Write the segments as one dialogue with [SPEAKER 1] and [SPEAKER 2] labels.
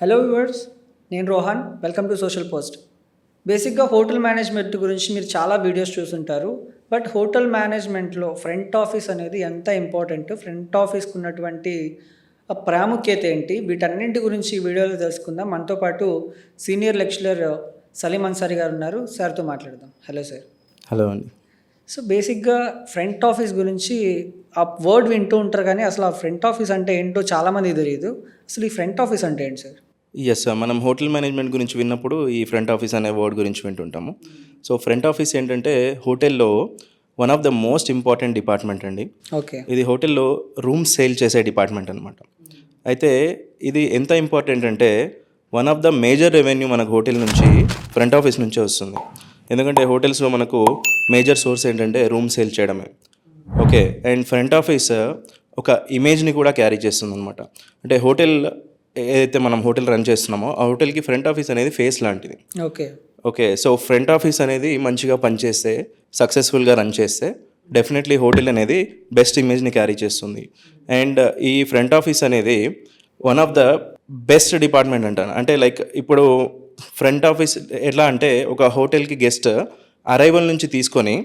[SPEAKER 1] Hello viewers, నేను Rohan. Welcome to social post. బేసిక్గా hotel management గురించి మీరు చాలా వీడియోస్ చూసుంటారు. బట్ హోటల్ మేనేజ్మెంట్లో ఫ్రంట్ ఆఫీస్ అనేది ఎంత ఇంపార్టెంట్, ఫ్రంట్ ఆఫీస్కి ఉన్నటువంటి ప్రాముఖ్యత ఏంటి, వీటన్నింటి గురించి ఈ వీడియోలో తెలుసుకుందాం. మనతో పాటు సీనియర్ లెక్చరర్ సలీం అన్సారీ గారు ఉన్నారు. సార్తో మాట్లాడదాం. Hello sir.
[SPEAKER 2] హలో అండి.
[SPEAKER 1] సో బేసిక్గా ఫ్రంట్ ఆఫీస్ గురించి ఆ వర్డ్ వింటూ ఉంటారు, కానీ అసలు ఆ ఫ్రంట్ ఆఫీస్ అంటే ఏంటో చాలామంది తెలియదు. అసలు ఈ ఫ్రంట్ ఆఫీస్ అంటే ఏంటి సార్?
[SPEAKER 2] ఎస్ సార్, మనం హోటల్ మేనేజ్మెంట్ గురించి విన్నప్పుడు ఈ ఫ్రంట్ ఆఫీస్ అనే వర్డ్ గురించి వింటుంటాము. సో ఫ్రంట్ ఆఫీస్ ఏంటంటే హోటల్లో one of the most important department అండి.
[SPEAKER 1] ఓకే.
[SPEAKER 2] ఇది హోటల్లో రూమ్స్ సేల్ చేసే డిపార్ట్మెంట్ అనమాట. అయితే ఇది ఎంత ఇంపార్టెంట్ అంటే one of the major revenue మనకు హోటల్ నుంచి ఫ్రంట్ ఆఫీస్ నుంచే వస్తుంది. ఎందుకంటే హోటల్స్లో మనకు మేజర్ సోర్స్ ఏంటంటే రూమ్ సేల్ చేయడమే. ఓకే. అండ్ ఫ్రంట్ ఆఫీస్ ఒక ఇమేజ్ని కూడా క్యారీ చేస్తుంది అనమాట. అంటే హోటల్ ఏదైతే మనం హోటల్ రన్ చేస్తున్నామో ఆ హోటల్కి ఫ్రంట్ ఆఫీస్ అనేది ఫేస్ లాంటిది.
[SPEAKER 1] Okay.
[SPEAKER 2] Okay. So front office అనేది మంచిగా పనిచేస్తే, సక్సెస్ఫుల్గా రన్ చేస్తే డెఫినెట్లీ హోటల్ అనేది బెస్ట్ ఇమేజ్ని క్యారీ చేస్తుంది. అండ్ ఈ ఫ్రంట్ ఆఫీస్ అనేది one of the best department అంటాను. అంటే లైక్ ఇప్పుడు ఫ్రంట్ ఆఫీస్ ఎట్లా అంటే ఒక హోటల్కి గెస్ట్ అరైవల్ నుంచి తీసుకొని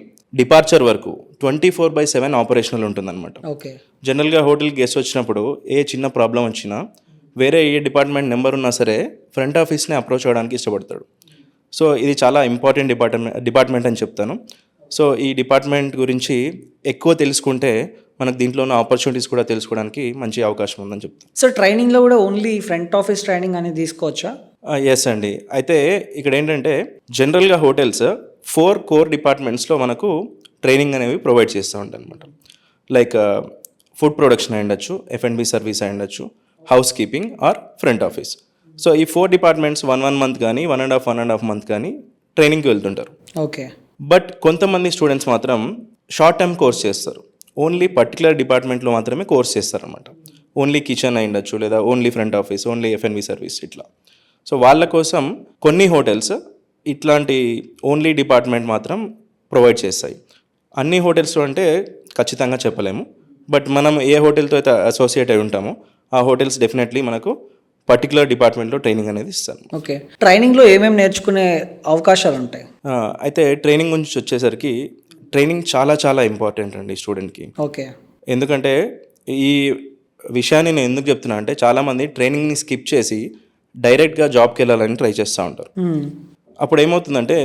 [SPEAKER 2] డిపార్చర్ వరకు 24/7 ఆపరేషనల్ ఉంటుందన్నమాట.
[SPEAKER 1] ఓకే.
[SPEAKER 2] జనరల్గా హోటల్కి గెస్ట్ వచ్చినప్పుడు ఏ చిన్న ప్రాబ్లం వచ్చినా వేరే ఏ డిపార్ట్మెంట్ నెంబర్ ఉన్నా సరే ఫ్రంట్ ఆఫీస్ని అప్రోచ్ అవ్వడానికి ఇష్టపడతాడు. సో ఇది చాలా ఇంపార్టెంట్ డిపార్ట్మెంట్ అని చెప్తాను. సో ఈ డిపార్ట్మెంట్ గురించి ఎక్కువ తెలుసుకుంటే మనకు దీంట్లో ఉన్న ఆపర్చునిటీస్ కూడా తెలుసుకోవడానికి మంచి అవకాశం ఉందని చెప్తాను.
[SPEAKER 1] సో ట్రైనింగ్లో కూడా ఓన్లీ ఫ్రంట్ ఆఫీస్ ట్రైనింగ్ అనేది తీసుకోవచ్చా?
[SPEAKER 2] ఎస్ అండి. అయితే ఇక్కడ ఏంటంటే జనరల్గా హోటల్స్ 4 కోర్ డిపార్ట్మెంట్స్లో మనకు ట్రైనింగ్ అనేవి ప్రొవైడ్ చేస్తూ ఉంటాయి అనమాట. లైక్ ఫుడ్ ప్రొడక్షన్ అయి ఉండొచ్చు, F&B సర్వీస్ అయి ఉండొచ్చు, housekeeping or front office. So ఈ 4 డిపార్ట్మెంట్స్ 1 మంత్ కానీ 1.5 మంత్ కానీ ట్రైనింగ్కి వెళ్తుంటారు.
[SPEAKER 1] ఓకే.
[SPEAKER 2] బట్ కొంతమంది స్టూడెంట్స్ మాత్రం షార్ట్ టర్మ్ కోర్స్ చేస్తారు. ఓన్లీ పర్టికులర్ డిపార్ట్మెంట్లో మాత్రమే కోర్స్ చేస్తారనమాట. ఓన్లీ కిచెన్ అయి ఉండొచ్చు, లేదా only front office, only F&B service ఇట్లా. సో వాళ్ళ కోసం కొన్ని హోటల్స్ ఇట్లాంటి ఓన్లీ డిపార్ట్మెంట్ మాత్రం ప్రొవైడ్ చేస్తాయి. అన్ని హోటల్స్లో అంటే ఖచ్చితంగా చెప్పలేము. బట్ మనం ఏ హోటల్తో అయితే అసోసియేట్ అయి ఉంటామో ఆ హోటల్స్ డెఫినెట్లీ మనకు పర్టికులర్ డిపార్ట్మెంట్లో ట్రైనింగ్ అనేది ఇస్తాను.
[SPEAKER 1] ఓకే. ట్రైనింగ్లో ఏమేమి నేర్చుకునే అవకాశాలు ఉంటాయి?
[SPEAKER 2] అయితే ట్రైనింగ్ గురించి వచ్చేసరికి ట్రైనింగ్ చాలా చాలా ఇంపార్టెంట్ అండి స్టూడెంట్కి.
[SPEAKER 1] ఓకే.
[SPEAKER 2] ఎందుకంటే ఈ విషయాన్ని నేను ఎందుకు చెప్తున్నా అంటే చాలామంది ట్రైనింగ్ని స్కిప్ చేసి డైరెక్ట్గా జాబ్కి వెళ్ళాలని ట్రై చేస్తూ ఉంటారు. అప్పుడు ఏమవుతుందంటే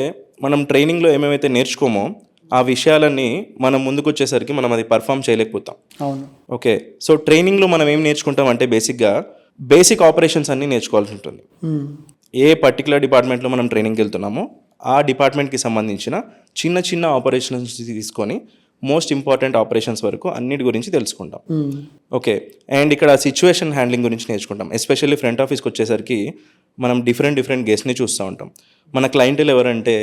[SPEAKER 2] మనం ట్రైనింగ్లో ఏమేమైతే నేర్చుకోమో ఆ విషయాలన్నీ మనం ముందుకు వచ్చేసరికి మనం అది పర్ఫామ్ చేయలేకపోతాం.
[SPEAKER 1] అవును.
[SPEAKER 2] ఓకే. సో ట్రైనింగ్లో మనం ఏం నేర్చుకుంటాం అంటే బేసిక్ ఆపరేషన్స్ అన్నీ నేర్చుకోవాల్సి ఉంటుంది. ఏ పర్టికులర్ డిపార్ట్మెంట్లో మనం ట్రైనింగ్కి వెళ్తున్నామో ఆ డిపార్ట్మెంట్కి సంబంధించిన చిన్న చిన్న ఆపరేషన్స్ తీసుకొని మోస్ట్ ఇంపార్టెంట్ ఆపరేషన్స్ వరకు అన్నిటి గురించి తెలుసుకుంటాం. ఓకే. అండ్ ఇక్కడ సిచ్యువేషన్ హ్యాండ్లింగ్ గురించి నేర్చుకుంటాం. ఎస్పెషల్లీ ఫ్రంట్ ఆఫీస్కి వచ్చేసరికి మనం డిఫరెంట్ గెస్ట్ని చూస్తూ ఉంటాం. మన క్లయింట్లు ఎవరంటే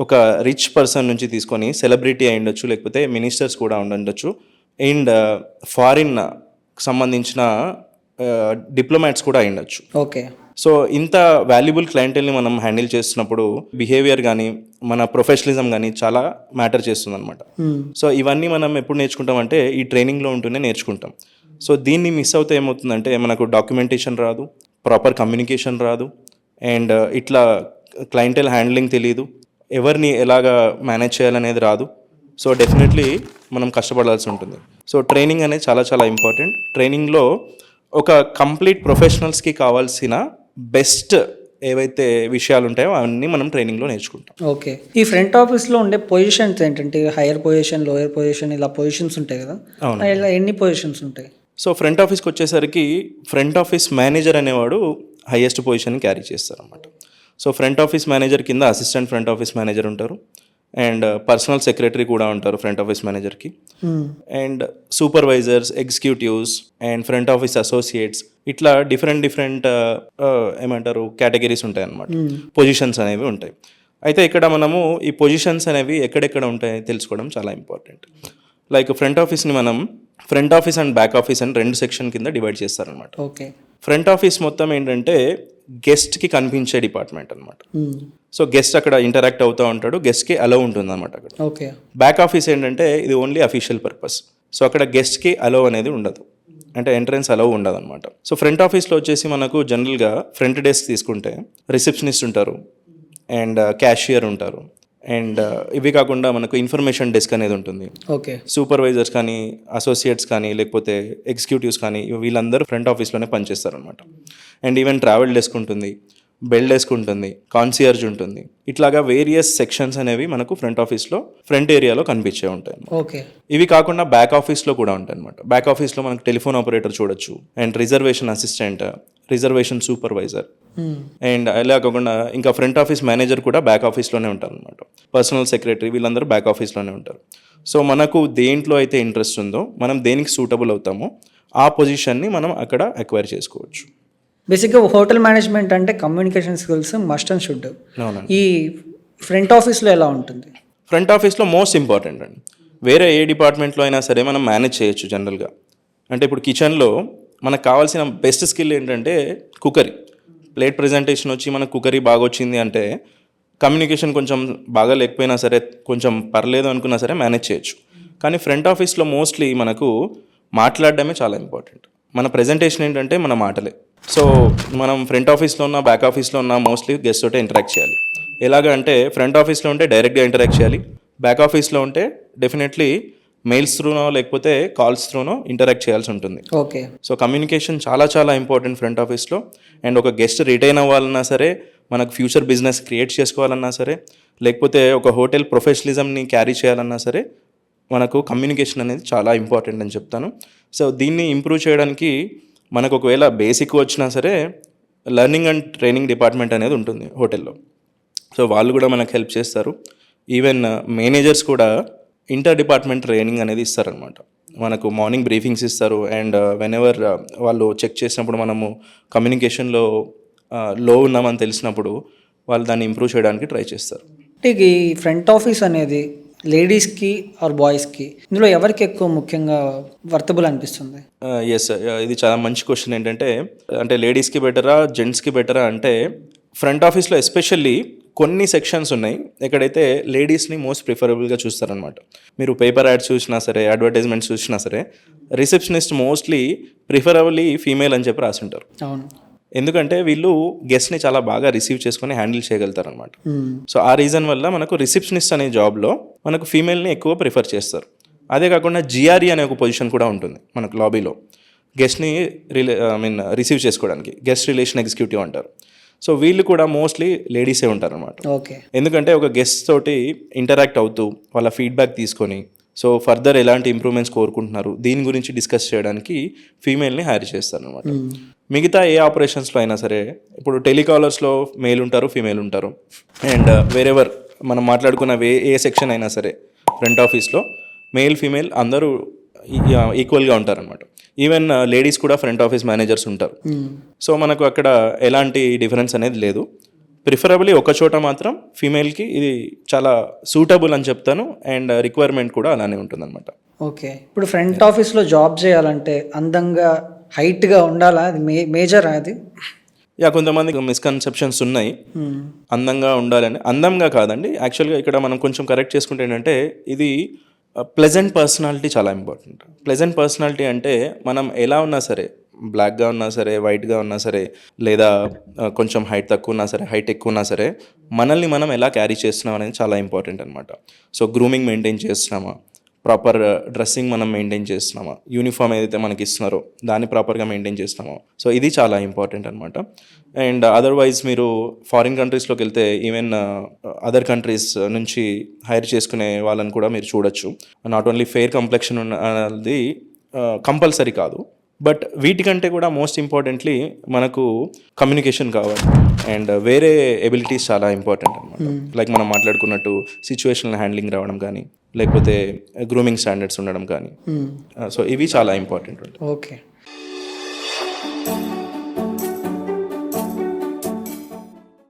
[SPEAKER 2] ఒక రిచ్ పర్సన్ నుంచి తీసుకొని సెలబ్రిటీ అయి ఉండొచ్చు, లేకపోతే మినిస్టర్స్ కూడా ఉండొచ్చు, అండ్ ఫారిన్ సంబంధించిన డిప్లొమాట్స్ కూడా అయి ఉండొచ్చు.
[SPEAKER 1] ఓకే.
[SPEAKER 2] సో ఇంత వాల్యుబుల్ క్లయింటల్ని మనం హ్యాండిల్ చేస్తున్నప్పుడు బిహేవియర్ కానీ మన ప్రొఫెషనలిజం కానీ చాలా మ్యాటర్ చేస్తుంది అనమాట. సో ఇవన్నీ మనం ఎప్పుడు నేర్చుకుంటాం అంటే ఈ ట్రైనింగ్లో ఉంటూనే నేర్చుకుంటాం. సో దీన్ని మిస్ అవుతే ఏమవుతుందంటే మనకు డాక్యుమెంటేషన్ రాదు, ప్రాపర్ కమ్యూనికేషన్ రాదు, అండ్ ఇట్లా క్లయింటల్ హ్యాండ్లింగ్ తెలియదు, ఎవరిని ఎలాగా మేనేజ్ చేయాలనేది రాదు. సో డెఫినెట్లీ మనం కష్టపడాల్సి ఉంటుంది. సో ట్రైనింగ్ అనేది చాలా చాలా ఇంపార్టెంట్. ట్రైనింగ్లో ఒక కంప్లీట్ ప్రొఫెషనల్స్కి కావాల్సిన బెస్ట్ ఏవైతే విషయాలు ఉంటాయో అవన్నీ మనం ట్రైనింగ్లో నేర్చుకుంటాం.
[SPEAKER 1] ఓకే. ఈ ఫ్రంట్ ఆఫీస్లో ఉండే పొజిషన్స్ ఏంటంటే హైయర్ పొజిషన్, లోయర్ పొజిషన్, ఇలా పొజిషన్స్ ఉంటాయి కదా? అవును. ఇలా ఎన్ని పొజిషన్స్ ఉంటాయి?
[SPEAKER 2] సో ఫ్రంట్ ఆఫీస్కి వచ్చేసరికి ఫ్రంట్ ఆఫీస్ మేనేజర్ అనేవాడు హైయెస్ట్ పొజిషన్ క్యారీ చేస్తారన్నమాట. సో ఫ్రంట్ ఆఫీస్ మేనేజర్ కింద అసిస్టెంట్ ఫ్రంట్ ఆఫీస్ మేనేజర్ ఉంటారు, అండ్ పర్సనల్ సెక్రటరీ కూడా ఉంటారు ఫ్రంట్ ఆఫీస్ మేనేజర్కి, and supervisors, executives and front office associates ఇట్లా డిఫరెంట్ ఏమంటారు కేటగిరీస్ ఉంటాయి అన్నమాట. పొజిషన్స్ అనేవి ఉంటాయి. అయితే ఇక్కడ మనము ఈ పొజిషన్స్ అనేవి ఎక్కడెక్కడ ఉంటాయి తెలుసుకోవడం చాలా ఇంపార్టెంట్. లైక్ ఫ్రంట్ ఆఫీస్ని మనం front office and back office అని 2 సెక్షన్ కింద డివైడ్ చేస్తారనమాట.
[SPEAKER 1] ఓకే.
[SPEAKER 2] ఫ్రంట్ ఆఫీస్ మొత్తం ఏంటంటే గెస్ట్కి కనిపించే డిపార్ట్మెంట్ అనమాట. సో గెస్ట్ అక్కడ ఇంటరాక్ట్ అవుతూ ఉంటాడు, గెస్ట్కి అలో ఉంటుంది అనమాట అక్కడ.
[SPEAKER 1] ఓకే.
[SPEAKER 2] బ్యాక్ ఆఫీస్ ఏంటంటే ఇది ఓన్లీ అఫీషియల్ పర్పస్. సో అక్కడ గెస్ట్కి అలో అనేది ఉండదు. అంటే ఎంట్రన్స్ అలౌ ఉండదు అనమాట. సో ఫ్రంట్ ఆఫీస్లో వచ్చేసి మనకు జనరల్గా ఫ్రంట్ డెస్క్ తీసుకుంటే రిసెప్షనిస్ట్ ఉంటారు అండ్ క్యాషియర్ ఉంటారు అండ్ ఇవి కాకుండా మనకు ఇన్ఫర్మేషన్ డెస్క్ అనేది ఉంటుంది.
[SPEAKER 1] ఓకే.
[SPEAKER 2] సూపర్వైజర్స్ కానీ అసోసియేట్స్ కానీ లేకపోతే ఎగ్జిక్యూటివ్స్ కానీ వీళ్ళందరూ ఫ్రంట్ ఆఫీస్లోనే పనిచేస్తారు అనమాట. అండ్ ఈవెన్ ట్రావెల్ డెస్క్ ఉంటుంది, బెల్ డెస్క్ ఉంటుంది, కాన్సియర్జ్ ఉంటుంది. ఇట్లాగా వేరియస్ సెక్షన్స్ అనేవి మనకు ఫ్రంట్ ఆఫీస్లో ఫ్రంట్ ఏరియాలో కనిపించే ఉంటాయి.
[SPEAKER 1] ఓకే.
[SPEAKER 2] ఇవి కాకుండా బ్యాక్ ఆఫీస్లో కూడా ఉంటాయి అనమాట. బ్యాక్ ఆఫీస్లో మనకు టెలిఫోన్ ఆపరేటర్ చూడొచ్చు and reservation assistant, reservation supervisor and అలా కాకుండా ఇంకా ఫ్రంట్ ఆఫీస్ మేనేజర్ కూడా బ్యాక్ ఆఫీస్లోనే ఉంటారు అనమాట. పర్సనల్ సెక్రటరీ వీళ్ళందరూ బ్యాక్ ఆఫీస్లోనే ఉంటారు. సో మనకు దేంట్లో అయితే ఇంట్రెస్ట్ ఉందో మనం దేనికి సూటబుల్ అవుతామో ఆ పొజిషన్ని మనం అక్కడ అక్వైర్ చేసుకోవచ్చు.
[SPEAKER 1] బేసిక్గా హోటల్ మేనేజ్మెంట్ అంటే communication skills must and should. ఈ ఫ్రంట్ ఆఫీస్లో ఎలా ఉంటుంది?
[SPEAKER 2] ఫ్రంట్ ఆఫీస్లో మోస్ట్ ఇంపార్టెంట్ అండి. వేరే ఏ డిపార్ట్మెంట్లో అయినా సరే మనం మేనేజ్ చేయొచ్చు జనరల్గా. అంటే ఇప్పుడు కిచెన్లో మనకు కావాల్సిన బెస్ట్ స్కిల్ ఏంటంటే కుకరీ. ప్లేట్ ప్రజెంటేషన్ వచ్చి మనకు కుకరీ బాగా వచ్చింది అంటే కమ్యూనికేషన్ కొంచెం బాగా లేకపోయినా సరే కొంచెం పర్లేదు అనుకున్నా సరే మేనేజ్ చేయొచ్చు. కానీ ఫ్రంట్ ఆఫీస్లో మోస్ట్లీ మనకు మాట్లాడడమే చాలా ఇంపార్టెంట్. మన ప్రజెంటేషన్ ఏంటంటే మన మాటలే. సో మనం ఫ్రంట్ ఆఫీస్లో ఉన్న బ్యాక్ ఆఫీస్లో ఉన్న మోస్ట్లీ గెస్ట్ తోటే ఇంటరాక్ట్ చేయాలి. ఎలాగ అంటే ఫ్రంట్ ఆఫీస్లో ఉంటే డైరెక్ట్గా ఇంటరాక్ట్ చేయాలి, బ్యాక్ ఆఫీస్లో ఉంటే డెఫినెట్లీ మెయిల్స్ త్రూనో లేకపోతే కాల్స్ త్రూనో ఇంటరాక్ట్ చేయాల్సి ఉంటుంది.
[SPEAKER 1] ఓకే.
[SPEAKER 2] సో కమ్యూనికేషన్ చాలా చాలా ఇంపార్టెంట్ ఫ్రంట్ ఆఫీస్లో. అండ్ ఒక గెస్ట్ రిటైన్ అవ్వాలన్నా సరే, మనకు ఫ్యూచర్ బిజినెస్ క్రియేట్ చేసుకోవాలన్నా సరే, లేకపోతే ఒక హోటల్ ప్రొఫెషనలిజంని క్యారీ చేయాలన్నా సరే మనకు కమ్యూనికేషన్ అనేది చాలా ఇంపార్టెంట్ అని చెప్తాను. సో దీన్ని ఇంప్రూవ్ చేయడానికి మనకు ఒకవేళ బేసిక్ వచ్చినా సరే లెర్నింగ్ అండ్ ట్రైనింగ్ డిపార్ట్మెంట్ అనేది ఉంటుంది హోటల్లో. సో వాళ్ళు కూడా మనకు హెల్ప్ చేస్తారు. ఈవెన్ మేనేజర్స్ కూడా ఇంటర్ డిపార్ట్మెంట్ ట్రైనింగ్ అనేది ఇస్తారనమాట. మనకు మార్నింగ్ బ్రీఫింగ్స్ ఇస్తారు అండ్ వెనెవర్ వాళ్ళు చెక్ చేసినప్పుడు మనము కమ్యూనికేషన్లో లో ఉన్నామని తెలిసినప్పుడు వాళ్ళు దాన్ని ఇంప్రూవ్ చేయడానికి ట్రై చేస్తారు.
[SPEAKER 1] ఈ ఫ్రంట్ ఆఫీస్ అనేది లేడీస్కి ఆర్ బాయ్స్కి ఇందులో ఎవరికి ఎక్కువ ముఖ్యంగా వర్తబుల్ అనిపిస్తుంది?
[SPEAKER 2] ఎస్, ఇది చాలా మంచి క్వశ్చన్. ఏంటంటే అంటే లేడీస్కి బెటరా జెంట్స్కి బెటరా అంటే ఫ్రంట్ ఆఫీస్లో ఎస్పెషల్లీ కొన్ని సెక్షన్స్ ఉన్నాయి ఎక్కడైతే లేడీస్ని మోస్ట్ ప్రిఫరబుల్గా చూస్తారనమాట. మీరు పేపర్ యాడ్స్ చూసినా సరే, అడ్వర్టైజ్మెంట్స్ చూసినా సరే రిసెప్షనిస్ట్ మోస్ట్లీ ప్రిఫరబుల్లీ ఫీమేల్ అని చెప్పి రాసుంటారు.
[SPEAKER 1] అవును.
[SPEAKER 2] ఎందుకంటే వీళ్ళు గెస్ట్ని చాలా బాగా రిసీవ్ చేసుకొని హ్యాండిల్ చేయగలుగుతారు అనమాట. సో ఆ రీజన్ వల్ల మనకు రిసెప్షనిస్ట్ అనే జాబ్లో మనకు ఫీమేల్ని ఎక్కువ ప్రిఫర్ చేస్తారు. అదే కాకుండా జిఆర్ఈ అనే ఒక పొజిషన్ కూడా ఉంటుంది మనకు లాబీలో, గెస్ట్ని రిసీవ్ చేసుకోవడానికి గెస్ట్ రిలేషన్ ఎగ్జిక్యూటివ్ అంటారు. సో వీళ్ళు కూడా మోస్ట్లీ లేడీసే ఉంటారు అనమాట.
[SPEAKER 1] ఓకే.
[SPEAKER 2] ఎందుకంటే ఒక గెస్ట్ తోటి ఇంటరాక్ట్ అవుతూ వాళ్ళ ఫీడ్బ్యాక్ తీసుకొని సో ఫర్దర్ ఎలాంటి ఇంప్రూవ్మెంట్స్ కోరుకుంటున్నారు దీని గురించి డిస్కస్ చేయడానికి ఫీమేల్ని హైర్ చేస్తారు అనమాట. మిగతా ఏ ఆపరేషన్స్లో అయినా సరే ఇప్పుడు టెలికాలర్స్లో మేల్ ఉంటారు, ఫీమేల్ ఉంటారు. అండ్ వేరెవర్ మనం మాట్లాడుకున్న ఏ సెక్షన్ అయినా సరే ఫ్రంట్ ఆఫీస్లో మేల్ ఫీమేల్ అందరూ ఈక్వల్గా ఉంటారనమాట. ఈవెన్ లేడీస్ కూడా ఫ్రంట్ ఆఫీస్ మేనేజర్స్ ఉంటారు. సో మనకు అక్కడ ఎలాంటి డిఫరెన్స్ అనేది లేదు. ప్రిఫరబుల్లీ ఒక చోట మాత్రం ఫీమేల్కి ఇది చాలా సూటబుల్ అని చెప్తాను అండ్ రిక్వైర్మెంట్ కూడా అలానే ఉంటుందన్నమాట.
[SPEAKER 1] ఓకే. ఇప్పుడు ఫ్రంట్ ఆఫీస్లో జాబ్ చేయాలంటే అందంగా హైట్గా ఉండాలా? అది మేజర్ అది?
[SPEAKER 2] కొంతమంది మిస్కన్సెప్షన్స్ ఉన్నాయి అందంగా ఉండాలని. అందంగా కాదండి, యాక్చువల్గా ఇక్కడ మనం కొంచెం కరెక్ట్ చేసుకుంటే ఏంటంటే ఇది ప్లెజెంట్ పర్సనాలిటీ చాలా ఇంపార్టెంట్. ప్లెజెంట్ పర్సనాలిటీ అంటే మనం ఎలా ఉన్నా సరే, బ్లాక్గా ఉన్నా సరే, వైట్గా ఉన్నా సరే, లేదా కొంచెం హైట్ తక్కువ ఉన్నా సరే, హైట్ ఎక్కువ ఉన్నా సరే, మనల్ని మనం ఎలా క్యారీ చేస్తున్నాం అనేది చాలా ఇంపార్టెంట్ అనమాట. సో గ్రూమింగ్ మెయింటైన్ చేస్తున్నామా, ప్రాపర్ డ్రెస్సింగ్ మనం మెయింటైన్ చేస్తున్నామా, యూనిఫామ్ ఏదైతే మనకి ఇస్తున్నారో దాన్ని ప్రాపర్గా మెయింటైన్ చేస్తున్నామో, సో ఇది చాలా ఇంపార్టెంట్ అనమాట. అండ్ అదర్వైజ్ మీరు ఫారిన్ కంట్రీస్లోకి వెళ్తే ఈవెన్ అదర్ కంట్రీస్ నుంచి హైర్ చేసుకునే వాళ్ళని కూడా మీరు చూడొచ్చు. నాట్ ఓన్లీ ఫెయిర్ కంప్లెక్షన్ అనేది కంపల్సరీ కాదు, బట్ వీటికంటే కూడా మోస్ట్ ఇంపార్టెంట్లీ మనకు కమ్యూనికేషన్ కావాలి అండ్ వేరే ఎబిలిటీస్ చాలా ఇంపార్టెంట్ అనమాట. లైక్ మనం మాట్లాడుకున్నట్టు సిచ్యువేషనల్ హ్యాండ్లింగ్ రావడం కానీ, లేకపోతే గ్రూమింగ్ స్టాండర్డ్స్ ఉండడం కానీ, సో ఇవి చాలా ఇంపార్టెంట్.
[SPEAKER 1] ఓకే.